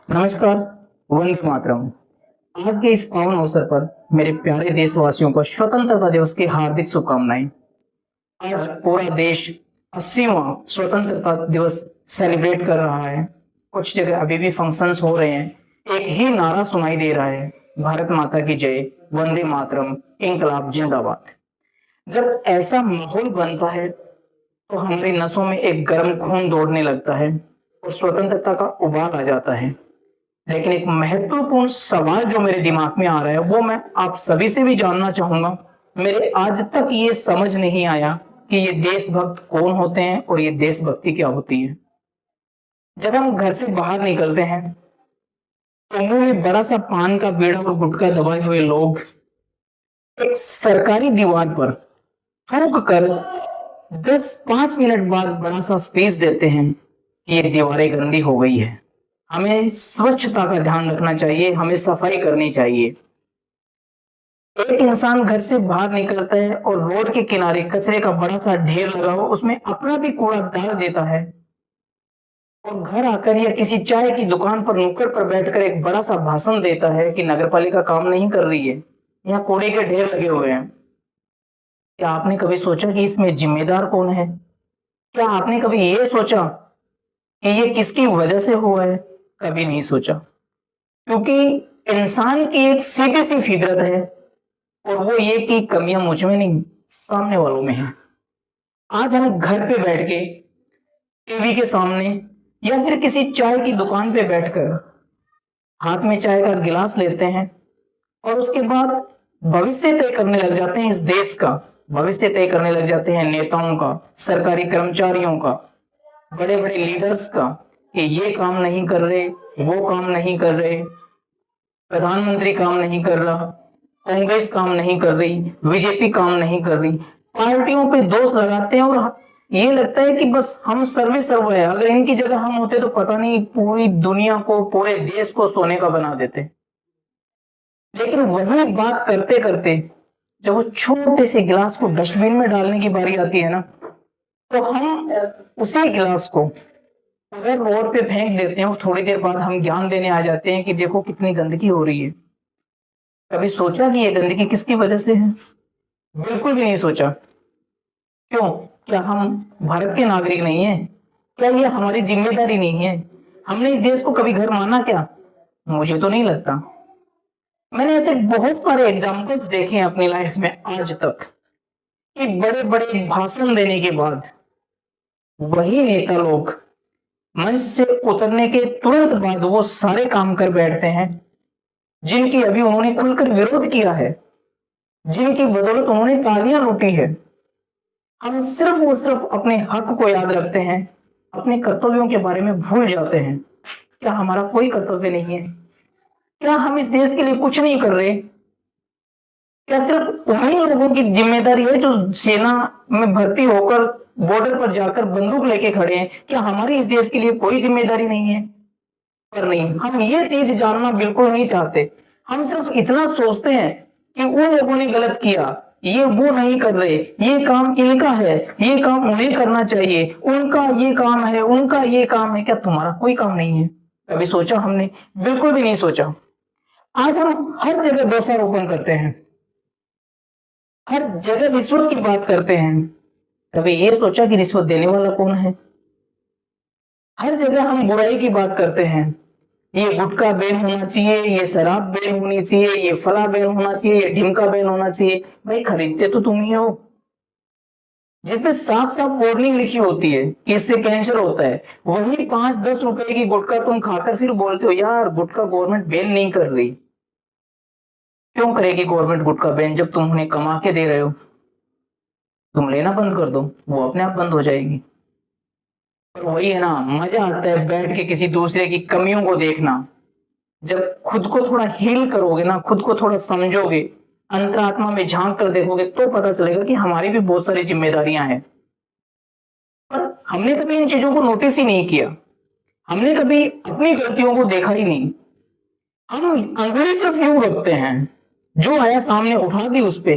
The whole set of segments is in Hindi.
नमस्कार। वंदे मातरम। आज के इस पावन अवसर पर मेरे प्यारे देशवासियों को स्वतंत्रता दिवस की हार्दिक शुभकामनाएं। आज पूरा देश 80वां स्वतंत्रता दिवस सेलिब्रेट कर रहा है। कुछ जगह अभी भी फंक्शंस हो रहे हैं। एक ही नारा सुनाई दे रहा है, भारत माता की जय, वंदे मातरम, इंकलाब जिंदाबाद। जब ऐसा माहौल बनता है तो हमारी नसों में एक गर्म खून दौड़ने लगता है और स्वतंत्रता का उबाल आ जाता है। लेकिन एक महत्वपूर्ण सवाल जो मेरे दिमाग में आ रहा है वो मैं आप सभी से भी जानना चाहूंगा। मेरे आज तक ये समझ नहीं आया कि ये देशभक्त कौन होते हैं और ये देशभक्ति क्या होती है। जब हम घर से बाहर निकलते हैं तो मुंह में बड़ा सा पान का बीड़ा और गुटखा दबाए हुए लोग एक सरकारी दीवार पर थूक कर 10-5 मिनट बाद बड़ा सा स्पीच देते हैं कि ये दीवारें गंदी हो गई है, हमें स्वच्छता का ध्यान रखना चाहिए, हमें सफाई करनी चाहिए। एक इंसान घर से बाहर निकलता है और रोड के किनारे कचरे का बड़ा सा ढेर लगा हो उसमें अपना भी कूड़ा डाल देता है और घर आकर या किसी चाय की दुकान पर नुक्कड़ पर बैठकर एक बड़ा सा भाषण देता है कि नगरपालिका काम नहीं कर रही है, यहाँ कूड़े के ढेर लगे हुए हैं। क्या आपने कभी सोचा कि इसमें जिम्मेदार कौन है? क्या आपने कभी ये सोचा कि ये किसकी वजह से हुआ है? कभी नहीं सोचा, क्योंकि इंसान की एक सीधी सी फितरत है और वो ये कि कमियां मुझ में नहीं, सामने वालों में है। आज हम घर पे बैठ के टीवी के सामने या फिर किसी चाय की दुकान पे बैठकर हाथ में चाय का गिलास लेते हैं और उसके बाद भविष्य तय करने लग जाते हैं। इस देश का भविष्य तय करने लग जाते हैं नेताओं का, सरकारी कर्मचारियों का, बड़े बड़े लीडर्स का कि ये काम नहीं कर रहे, वो काम नहीं कर रहे, प्रधानमंत्री काम नहीं कर रहा, कांग्रेस काम नहीं कर रही, बीजेपी काम नहीं कर रही। पार्टियों पे दोष लगाते हैं और ये लगता है कि बस हम सर्वे सर्व है, अगर इनकी जगह हम होते तो पता नहीं पूरी दुनिया को, पूरे देश को सोने का बना देते। लेकिन वही बात करते करते जब वो छोटे से गिलास को डस्टबिन में डालने की बारी आती है ना, तो हम उसी गिलास को अगर रोड पे फेंक देते हैं और थोड़ी देर बाद हम ज्ञान देने आ जाते हैं कि देखो कितनी गंदगी हो रही है। कभी सोचा कि ये गंदगी किसकी वजह से है? बिल्कुल भी नहीं सोचा। क्यों? क्या हम भारत के नागरिक नहीं है? क्या ये हमारी जिम्मेदारी नहीं है? हमने इस देश को कभी घर माना क्या? मुझे तो नहीं लगता। मैंने ऐसे बहुत सारे एग्जाम्पल्स देखे हैं अपनी लाइफ में आज तक कि बड़े बड़े भाषण देने के बाद वही नेता लोग मंच से उतरने के तुरंत बाद वो सारे काम कर बैठते हैं जिनकी अभी उन्होंने खुलकर विरोध किया है, जिनकी बदौलत उन्होंने तालियां लूटी है। हम सिर्फ और सिर्फ अपने हक को याद रखते हैं, अपने कर्तव्यों के बारे में भूल जाते हैं। क्या हमारा कोई कर्तव्य नहीं है? क्या हम इस देश के लिए कुछ नहीं कर रहे? क्या सिर्फ उन्हीं लोगों की जिम्मेदारी है जो सेना में भर्ती होकर बॉर्डर पर जाकर बंदूक लेके खड़े हैं? क्या हमारी इस देश के लिए कोई जिम्मेदारी नहीं है? पर नहीं, हम ये चीज जानना बिल्कुल नहीं चाहते। हम सिर्फ इतना सोचते हैं कि उन लोगों ने गलत किया, ये वो नहीं कर रहे, ये काम इनका है, ये काम उन्हें करना चाहिए, उनका ये काम है, उनका ये काम है। क्या तुम्हारा कोई काम नहीं है? कभी सोचा हमने? बिल्कुल भी नहीं सोचा। आज हम हर जगह दोषारोपण करते हैं, हर जगह रिश्वत की बात करते हैं। कभी ये सोचा कि रिश्वत देने वाला कौन है? हर जगह हम बुराई की बात करते हैं, ये गुटखा बैन होना चाहिए, ये शराब बैन होनी चाहिए, ये फला बैन होना चाहिए, ये ढिमका बैन होना चाहिए। भाई खरीदते तो तुम ही हो। जिसपे साफ साफ वार्निंग लिखी होती है कि इससे कैंसर होता है, वही 5-10 रुपए की गुटखा तुम खाकर फिर बोलते हो यार गुटखा गवर्नमेंट बैन नहीं कर रही। क्यों करेगी गवर्नमेंट गुटखा बैन जब तुम उन्हें कमा के दे रहे हो? तुम लेना बंद कर दो, वो अपने आप बंद हो जाएगी। और वही है ना, मजा आता है बैठ के किसी दूसरे की कमियों को देखना। जब खुद को थोड़ा हील करोगे ना, खुद को थोड़ा समझोगे, अंतरात्मा में झांक कर देखोगे तो पता चलेगा कि हमारी भी बहुत सारी जिम्मेदारियां हैं। पर हमने कभी इन चीजों को नोटिस ही नहीं किया, हमने कभी अपनी गलतियों को देखा ही नहीं। हम अंगुली सिर्फ यूं रखते हैं, जो आया सामने उठा दी उस पे,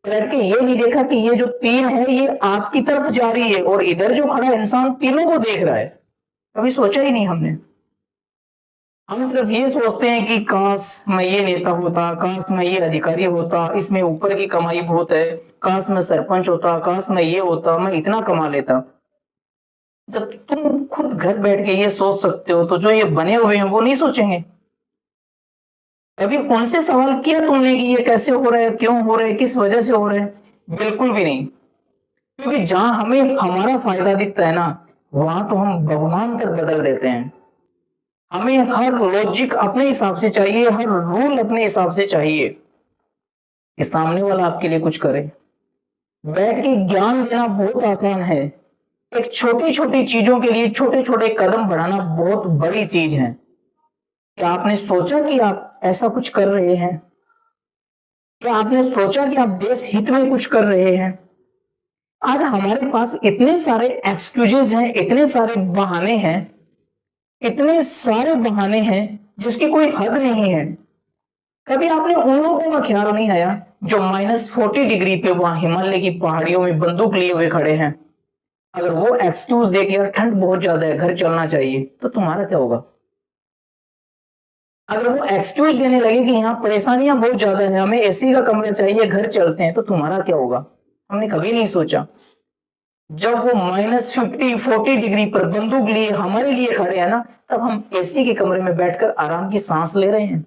बैठ के ये नहीं देखा कि ये जो तीर है ये आपकी तरफ जा रही है और इधर जो खड़ा इंसान तीनों को देख रहा है। कभी सोचा ही नहीं हमने। हम सिर्फ ये सोचते हैं कि काश मैं ये नेता होता, काश मैं ये अधिकारी होता, इसमें ऊपर की कमाई बहुत है, काश मैं सरपंच होता, काश मैं ये होता, मैं इतना कमा लेता। जब तुम खुद घर बैठ के ये सोच सकते हो तो जो ये बने हुए हैं वो नहीं सोचेंगे? कभी उनसे सवाल किया तुमने कि ये कैसे हो रहा है, क्यों हो रहा है, किस वजह से हो रहा है? बिल्कुल भी नहीं। क्योंकि जहां हमें हमारा फायदा दिखता है ना, वहां तो हम भगवान तक बदल देते हैं। हमें हर लॉजिक अपने हिसाब से चाहिए, हर रूल अपने हिसाब से चाहिए कि सामने वाला आपके लिए कुछ करे। बैठ के ज्ञान देना बहुत आसान है, एक छोटी छोटी चीजों के लिए छोटे छोटे कदम बढ़ाना बहुत बड़ी चीज है। क्या आपने सोचा कि आप ऐसा कुछ कर रहे हैं? क्या आपने सोचा कि आप देश हित में कुछ कर रहे हैं? आज हमारे पास इतने सारे एक्सक्यूजेज हैं, इतने सारे बहाने हैं, इतने सारे बहाने हैं जिसकी कोई हद नहीं है। कभी आपने उन लोगों का ख्याल नहीं आया जो -40 डिग्री पे वहां हिमालय की पहाड़ियों में बंदूक लिए हुए खड़े हैं? अगर वो एक्सक्यूज दे के यार ठंड बहुत ज्यादा है, घर चलना चाहिए, तो तुम्हारा क्या होगा? अगर वो एक्सक्यूज देने लगे कि यहाँ परेशानियां बहुत ज्यादा है, हमें एसी का कमरा चाहिए, घर चलते हैं, तो तुम्हारा क्या होगा? हमने कभी नहीं सोचा। जब वो -50-40 डिग्री पर बंदूक लिए हमारे लिए खड़े हैं ना, तब हम एसी के कमरे में बैठकर आराम की सांस ले रहे हैं।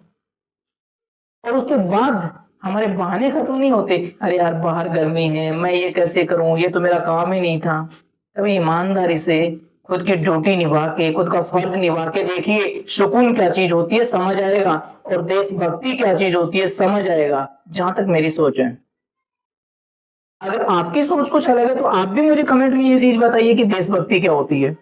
और उसके बाद हमारे बहाने खत्म नहीं होते, अरे यार बाहर गर्मी है, मैं ये कैसे करूं, ये तो मेरा काम ही नहीं था। कभी ईमानदारी से खुद की ड्यूटी निभा के, खुद का फर्ज निभा के देखिए, सुकून क्या चीज होती है समझ आएगा, और देशभक्ति क्या चीज होती है समझ आएगा। जहां तक मेरी सोच है, अगर आपकी सोच कुछ अलग है तो आप भी मुझे कमेंट में ये चीज बताइए कि देशभक्ति क्या होती है।